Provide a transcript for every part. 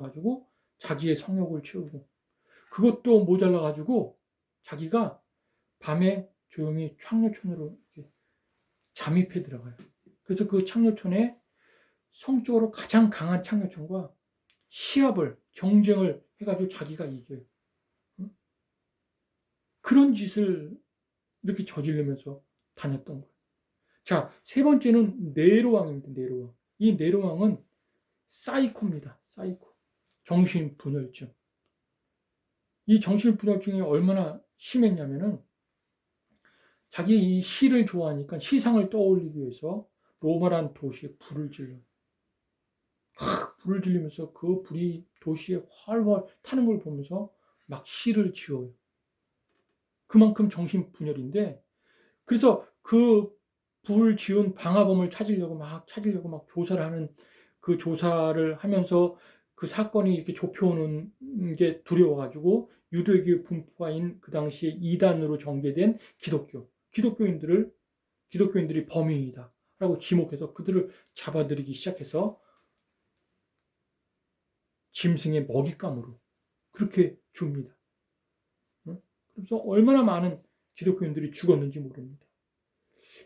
가지고 자기의 성욕을 채우고, 그것도 모자라 가지고 자기가 밤에 조용히 창녀촌으로 이렇게 잠입해 들어가요. 그래서 그 창녀촌에 성적으로 가장 강한 창녀촌과 시합을, 경쟁을 해가지고 자기가 이겨요. 응? 그런 짓을 이렇게 저지르면서 다녔던 거예요. 자, 세 번째는 네로왕입니다. 네로왕. 이 네로왕은 사이코입니다. 사이코. 정신분열증. 이 정신분열증이 얼마나 심했냐면은 자기 이 시를 좋아하니까 시상을 떠올리기 위해서 로마란 도시에 불을 질러요. 불을 질리면서 그 불이 도시에 활활 타는 걸 보면서 막 시를 지어요. 그만큼 정신분열인데, 그래서 그 불 지은 방화범을 찾으려고 막 조사를 하는, 그 조사를 하면서 그 사건이 이렇게 좁혀오는 게 두려워가지고 유대교 분파인 그 당시에 이단으로 전개된 기독교인들이 범인이다라고 지목해서 그들을 잡아들이기 시작해서 짐승의 먹잇감으로 그렇게 줍니다. 그래서 얼마나 많은 기독교인들이 죽었는지 모릅니다.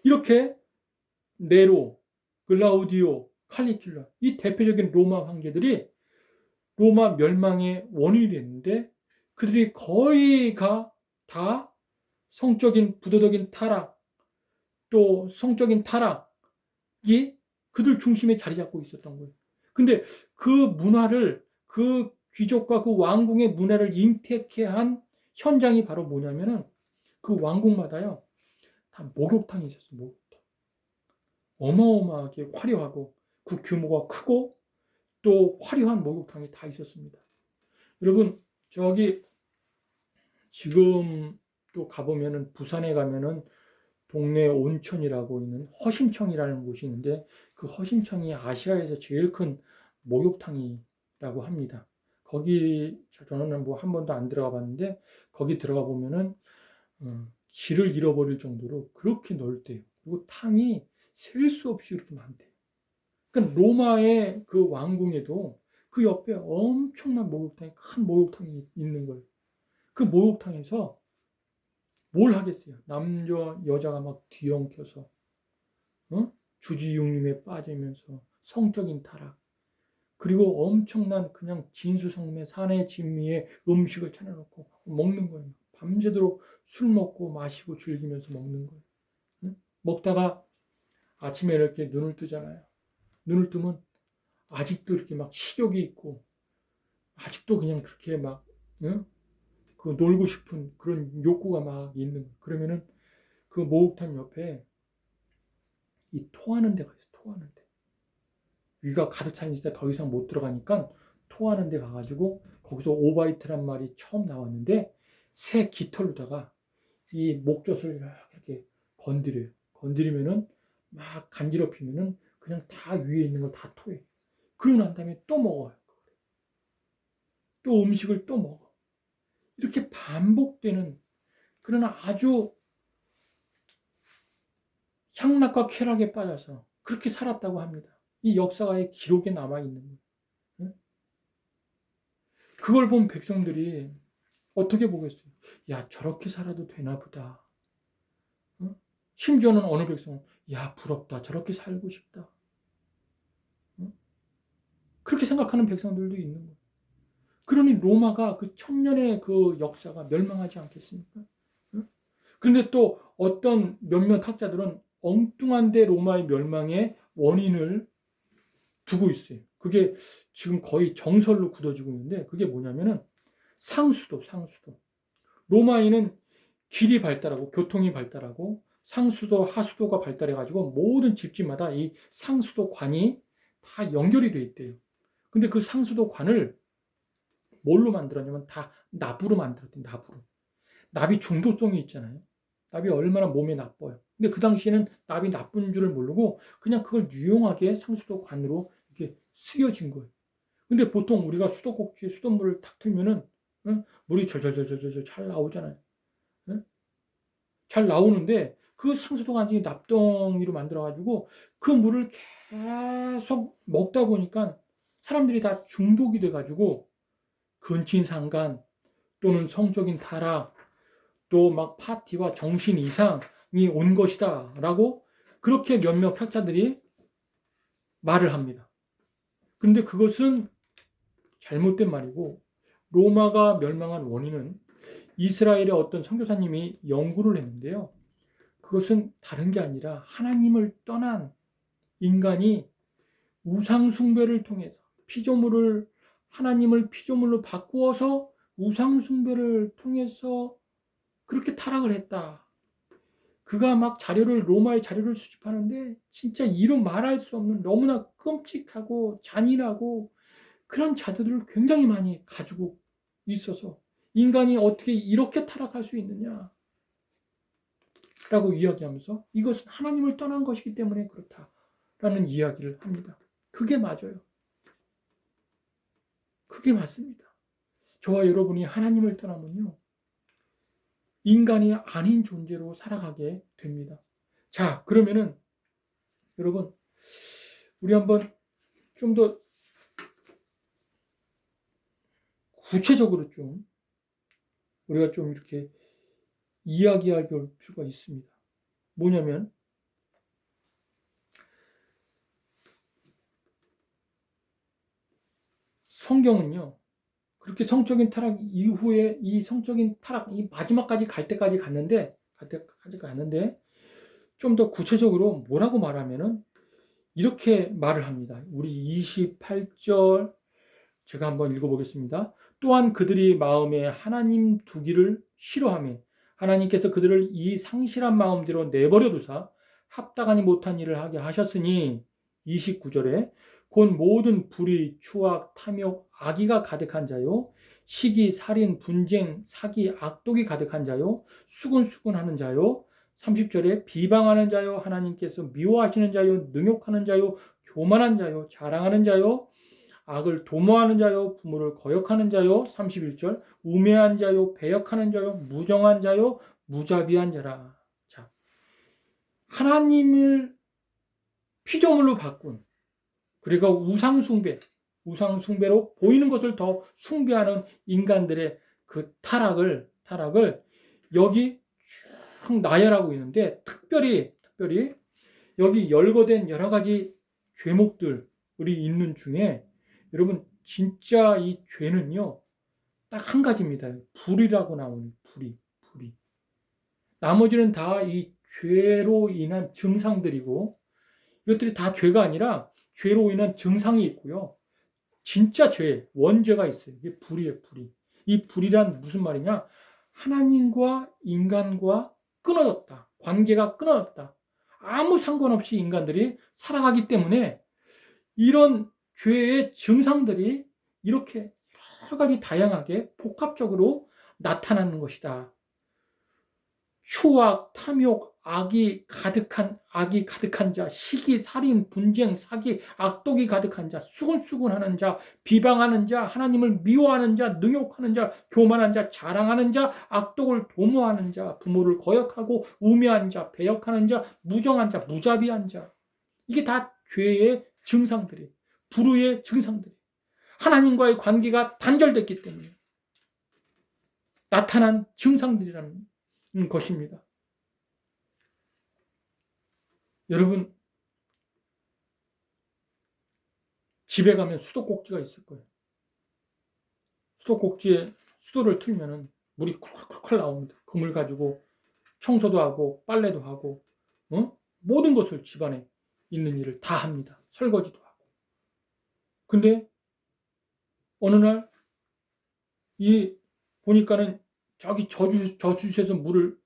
이렇게 네로, 글라우디오, 칼리큘라, 이 대표적인 로마 황제들이 로마 멸망의 원인이 됐는데, 그들이 거의가 다 성적인 부도덕인 타락, 또 성적인 타락이 그들 중심에 자리 잡고 있었던 거예요. 근데 그 문화를, 그 귀족과 그 왕궁의 문화를 인택해 한 현장이 바로 뭐냐면은 그 왕궁마다요, 다 목욕탕이 있었어요. 목욕탕. 어마어마하게 화려하고 그 규모가 크고 또 화려한 목욕탕이 다 있었습니다. 여러분, 저기 지금 또 가보면은, 부산에 가면은 동네 온천이라고 있는 허심청이라는 곳이 있는데, 그 허심청이 아시아에서 제일 큰 목욕탕이라고 합니다. 거기 저는 뭐 한 번도 안 들어가 봤는데, 거기 들어가 보면은 길을 잃어버릴 정도로 그렇게 넓대요. 그리고 탕이 셀 수 없이 이렇게 많대요. 그러니까 로마의 그 왕궁에도 그 옆에 엄청난 목욕탕이, 큰 목욕탕이 있는 거예요. 그 목욕탕에서 뭘 하겠어요? 남자 여자가 막 뒤엉켜서 주지육림에 빠지면서 성적인 타락, 그리고 엄청난 그냥 진수성매 사내 진미의 음식을 차려놓고 먹는 거예요. 밤새도록 술 먹고 마시고 즐기면서 먹는 거예요. 먹다가 아침에 이렇게 눈을 뜨잖아요. 눈을 뜨면 아직도 이렇게 막 식욕이 있고, 아직도 그냥 그렇게 막 그 놀고 싶은 그런 욕구가 막 있는 거예요. 그러면은 그 목욕탕 옆에 이 토하는 데가 있어요. 토하는 데. 위가 가득 차니까 더 이상 못 들어가니까 토하는 데 가가지고 거기서 오바이트란 말이 처음 나왔는데, 새 깃털로다가 이 목젖을 이렇게 건드려요. 건드리면은 막 간지럽히면은 그냥 다 위에 있는 걸 다 토해. 그러고 난 다음에 또 먹어요. 또 음식을 또 먹어. 이렇게 반복되는, 그러나 아주 향락과 쾌락에 빠져서 그렇게 살았다고 합니다. 이 역사의 기록에 남아있는 거예요. 그걸 본 백성들이 어떻게 보겠어요? 야, 저렇게 살아도 되나 보다. 심지어는 어느 백성은 야, 부럽다. 저렇게 살고 싶다. 그렇게 생각하는 백성들도 있는 거예요. 그러니 로마가 그 천년의 그 역사가 멸망하지 않겠습니까? 그런데 또 어떤 몇몇 학자들은 엉뚱한데 로마의 멸망의 원인을 두고 있어요. 그게 지금 거의 정설로 굳어지고 있는데, 그게 뭐냐면은 상수도. 로마에는 길이 발달하고 교통이 발달하고 상수도, 하수도가 발달해가지고 모든 집집마다 이 상수도관이 다 연결이 돼 있대요. 근데 그 상수도관을 뭘로 만들었냐면 다 납으로 만들었대요. 납이 중독성이 있잖아요. 납이 얼마나 몸에 나빠요. 근데 그 당시에는 납이 나쁜 줄을 모르고 그냥 그걸 유용하게 상수도관으로 이렇게 쓰여진 거예요. 근데 보통 우리가 수도꼭지에 수돗물을 탁 틀면은 물이 절절절절절 잘 나오잖아요. 잘 나오는데 그 상수도관이 납덩이로 만들어가지고 그 물을 계속 먹다 보니까 사람들이 다 중독이 돼가지고 근친상간 또는 성적인 타락 또 막 파티와 정신 이상이 온 것이다 라고 그렇게 몇몇 학자들이 말을 합니다. 그런데 그것은 잘못된 말이고 로마가 멸망한 원인은 이스라엘의 어떤 선교사님이 연구를 했는데요. 그것은 다른 게 아니라 하나님을 떠난 인간이 우상숭배를 통해서 피조물을 하나님을 피조물로 바꾸어서 우상숭배를 통해서 그렇게 타락을 했다. 그가 막 로마의 자료를 수집하는데 진짜 이루 말할 수 없는 너무나 끔찍하고 잔인하고 그런 자료들을 굉장히 많이 가지고 있어서 인간이 어떻게 이렇게 타락할 수 있느냐 라고 이야기하면서 이것은 하나님을 떠난 것이기 때문에 그렇다라는 이야기를 합니다. 그게 맞아요. 그게 맞습니다. 저와 여러분이 하나님을 떠나면요. 인간이 아닌 존재로 살아가게 됩니다. 자, 그러면은 여러분 우리 한번 좀 더 구체적으로 좀 우리가 좀 이렇게 이야기할 필요가 있습니다. 뭐냐면 성경은요. 그렇게 성적인 타락 이후에 이 성적인 타락 이 마지막까지 갈 때까지 갔는데 좀 더 구체적으로 뭐라고 말하면은 이렇게 말을 합니다. 우리 28절 제가 한번 읽어보겠습니다. 또한 그들이 마음에 하나님 두기를 싫어하며 하나님께서 그들을 이 상실한 마음대로 내버려 두사 합당하니 못한 일을 하게 하셨으니 29절에 곧 모든 불의, 추악, 탐욕, 악의가 가득한 자요 시기, 살인, 분쟁, 사기, 악독이 가득한 자요 수군수군하는 자요 30절에 비방하는 자요 하나님께서 미워하시는 자요 능욕하는 자요 교만한 자요 자랑하는 자요 악을 도모하는 자요 부모를 거역하는 자요 31절 우매한 자요 배역하는 자요 무정한 자요 무자비한 자라. 자, 하나님을 피조물로 바꾼 그리고 우상숭배로 보이는 것을 더 숭배하는 인간들의 그 타락을 여기 쭉 나열하고 있는데 특별히 여기 열거된 여러 가지 죄목들이 있는 중에 여러분 진짜 이 죄는요 딱 한 가지입니다. 불이라고 나오는 불이. 나머지는 다 이 죄로 인한 증상들이고 이것들이 다 죄가 아니라 죄로 인한 증상이 있고요. 진짜 죄, 원죄가 있어요. 이게 불이에요, 불이. 이 불이란 무슨 말이냐? 하나님과 인간과 끊어졌다. 관계가 끊어졌다. 아무 상관없이 인간들이 살아가기 때문에 이런 죄의 증상들이 이렇게 여러 가지 다양하게 복합적으로 나타나는 것이다. 추악, 탐욕, 악이 가득한 자, 시기, 살인, 분쟁, 사기, 악독이 가득한 자, 수군수군하는 자, 비방하는 자, 하나님을 미워하는 자, 능욕하는 자, 교만한 자, 자랑하는 자, 악독을 도모하는 자, 부모를 거역하고 우매한 자, 배역하는 자, 무정한 자, 무자비한 자. 이게 다 죄의 증상들이에요. 불의의 증상들이에요. 하나님과의 관계가 단절됐기 때문에 나타난 증상들이라는 것입니다. 여러분 집에 가면 수도꼭지가 있을 거예요. 수도꼭지에 수도를 틀면은 물이 콜콜콜 나옵니다. 그 물 가지고 청소도 하고 빨래도 하고 모든 것을 집안에 있는 일을 다 합니다. 설거지도 하고. 근데 어느 날 이 보니까는 저기 저수지에서 물을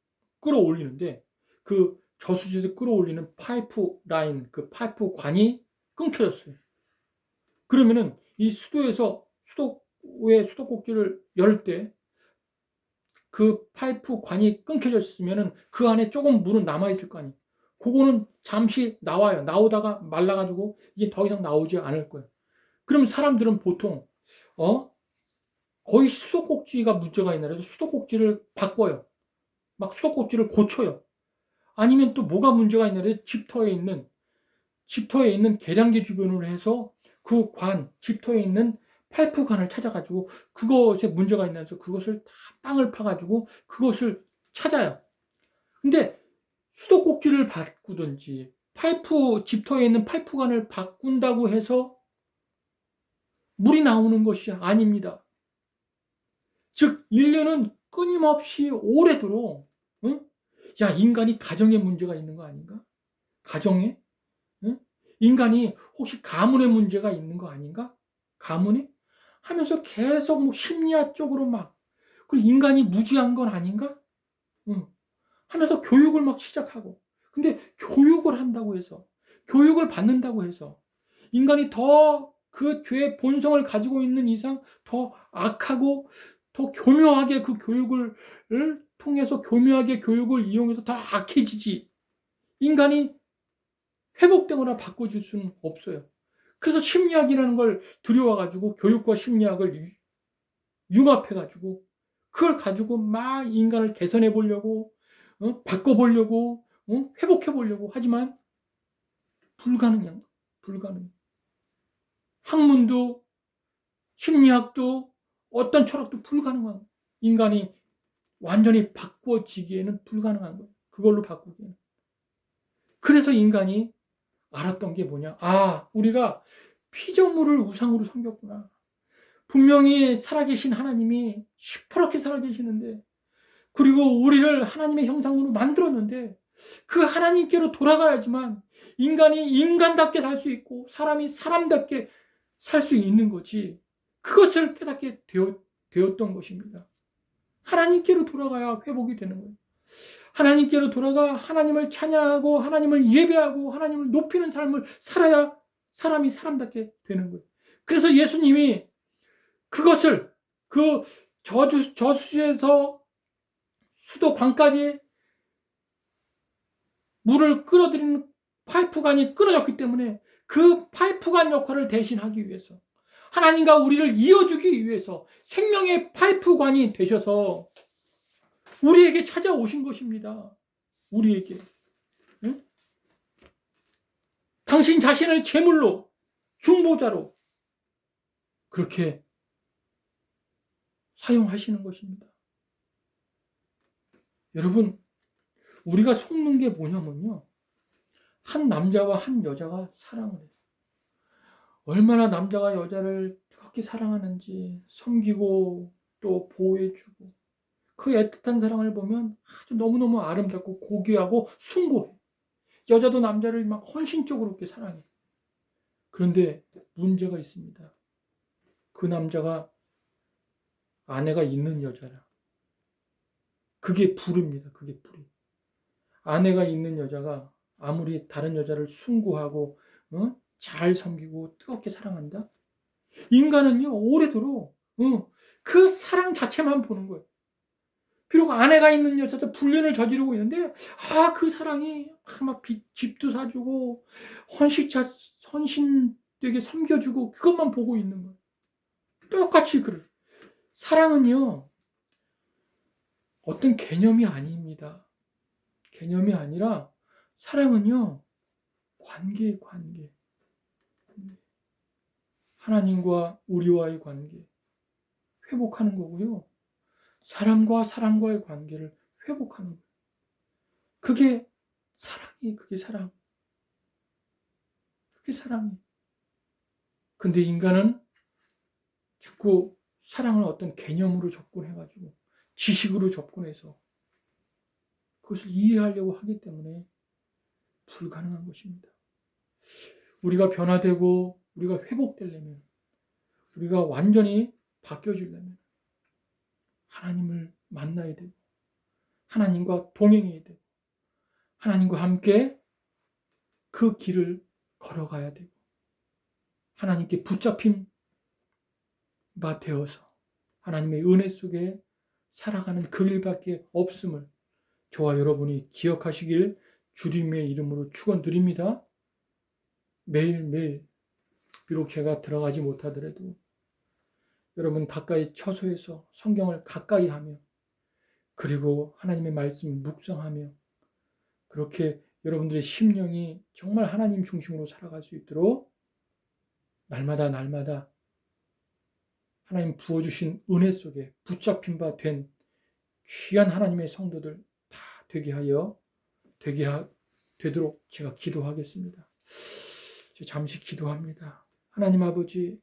끌어올리는데 그 저수지에서 끌어올리는 파이프 라인, 그 파이프 관이 끊겨졌어요. 그러면은 이 수도의 수도꼭지를 열 때 그 파이프 관이 끊겨졌으면은 그 안에 조금 물은 남아있을 거 아니에요. 그거는 잠시 나와요. 나오다가 말라가지고 이게 더 이상 나오지 않을 거예요. 그럼 사람들은 보통, 거의 수도꼭지가 문제가 있나 그래서 수도꼭지를 바꿔요. 막 수도꼭지를 고쳐요. 아니면 또 뭐가 문제가 있나 그래서 집터에 있는 계량기 주변으로 해서 그 집터에 있는 파이프관을 찾아가지고 그것에 문제가 있나서 그것을 다 땅을 파가지고 그것을 찾아요. 근데 수도꼭지를 바꾸든지 집터에 있는 파이프관을 바꾼다고 해서 물이 나오는 것이 아닙니다. 즉 인류는 끊임없이 오래도록 야, 인간이 가정에 문제가 있는 거 아닌가? 가정에? 인간이 혹시 가문에 문제가 있는 거 아닌가? 가문에? 하면서 계속 뭐 심리학 쪽으로 그리고 인간이 무지한 건 아닌가? 하면서 교육을 시작하고. 근데 교육을 한다고 해서, 교육을 받는다고 해서, 인간이 더 그 죄의 본성을 가지고 있는 이상 더 악하고 더 교묘하게 그 교육을 통해서 교묘하게 교육을 이용해서 더 악해지지. 인간이 회복되거나 바꿔질 수는 없어요. 그래서 심리학이라는 걸 들여와가지고 교육과 심리학을 융합해가지고 그걸 가지고 인간을 개선해 보려고 바꿔보려고 회복해 보려고 하지만 불가능한 불가능. 학문도 심리학도 어떤 철학도 불가능한 인간이 완전히 바꿔지기에는 불가능한 거예요. 그걸로 바꾸기에는. 그래서 인간이 알았던 게 뭐냐? 우리가 피조물을 우상으로 섬겼구나. 분명히 살아계신 하나님이 시퍼렇게 살아계시는데, 그리고 우리를 하나님의 형상으로 만들었는데, 그 하나님께로 돌아가야지만 인간이 인간답게 살 수 있고, 사람이 사람답게 살 수 있는 거지. 그것을 깨닫게 되었던 것입니다. 하나님께로 돌아가야 회복이 되는 거예요. 하나님께로 돌아가 하나님을 찬양하고 하나님을 예배하고 하나님을 높이는 삶을 살아야 사람이 사람답게 되는 거예요. 그래서 예수님이 그것을 그 저수지에서 수도관까지 물을 끌어들이는 파이프관이 끊어졌기 때문에 그 파이프관 역할을 대신하기 위해서 하나님과 우리를 이어주기 위해서 생명의 파이프관이 되셔서 우리에게 찾아오신 것입니다. 우리에게. 응? 당신 자신을 제물로 중보자로 그렇게 사용하시는 것입니다. 여러분, 우리가 속는 게 뭐냐면요. 한 남자와 한 여자가 사랑을 해요. 얼마나 남자가 여자를 그렇게 사랑하는지 섬기고 또 보호해주고 그 애틋한 사랑을 보면 아주 너무너무 아름답고 고귀하고 숭고해. 여자도 남자를 헌신적으로 그렇게 사랑해. 그런데 문제가 있습니다. 그 남자가 아내가 있는 여자라. 그게 불입니다. 그게 불이. 아내가 있는 여자가 아무리 다른 여자를 숭고하고 잘 섬기고 뜨겁게 사랑한다? 인간은요 오래도록 그 사랑 자체만 보는 거예요. 비록 아내가 있는 여자도 불륜을 저지르고 있는데 그 사랑이 막 집도 사주고 헌신되게 섬겨주고 그것만 보고 있는 거예요. 똑같이 사랑은요 어떤 개념이 아닙니다. 개념이 아니라 사랑은요 관계의 관계. 하나님과 우리와의 관계 회복하는 거고요. 사람과 사람과의 관계를 회복하는 거예요. 그게 사랑. 그게 사랑이. 근데 인간은 자꾸 사랑을 어떤 개념으로 접근해가지고 지식으로 접근해서 그것을 이해하려고 하기 때문에 불가능한 것입니다. 우리가 변화되고 우리가 회복되려면 우리가 완전히 바뀌어지려면 하나님을 만나야 되고 하나님과 동행해야 되고 하나님과 함께 그 길을 걸어가야 되고 하나님께 붙잡힌 바 되어서 하나님의 은혜 속에 살아가는 그 일밖에 없음을 저와 여러분이 기억하시길 주님의 이름으로 축원드립니다. 매일매일 비록 제가 들어가지 못하더라도 여러분 가까이 처소에서 성경을 가까이 하며 그리고 하나님의 말씀을 묵상하며 그렇게 여러분들의 심령이 정말 하나님 중심으로 살아갈 수 있도록 날마다 하나님 부어주신 은혜 속에 붙잡힌 바 된 귀한 하나님의 성도들 다 되도록 제가 기도하겠습니다. 잠시 기도합니다. 하나님 아버지,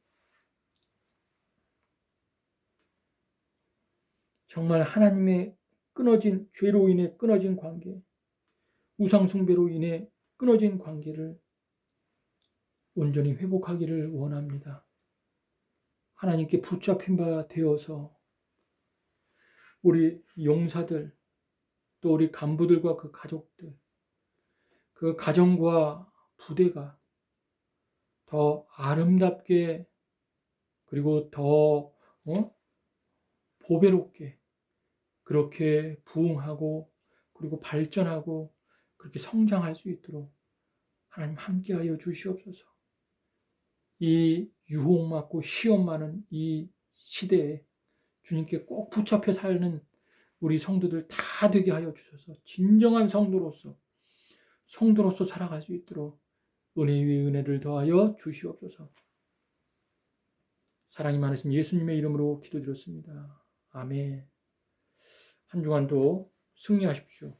정말 하나님의 죄로 인해 끊어진 관계, 우상숭배로 인해 끊어진 관계를 온전히 회복하기를 원합니다. 하나님께 붙잡힌 바 되어서 우리 용사들, 또 우리 간부들과 그 가족들, 그 가정과 부대가 더 아름답게, 그리고 더 보배롭게 그렇게 부흥하고 그리고 발전하고 그렇게 성장할 수 있도록 하나님 함께하여 주시옵소서. 이 유혹받고 시험 많은 이 시대에 주님께 꼭 붙잡혀 사는 우리 성도들 다 되게 하여 주셔서 진정한 성도로서 살아갈 수 있도록 은혜 위에 은혜를 더하여 주시옵소서. 사랑이 많으신 예수님의 이름으로 기도드렸습니다. 아멘. 한 주간도 승리하십시오.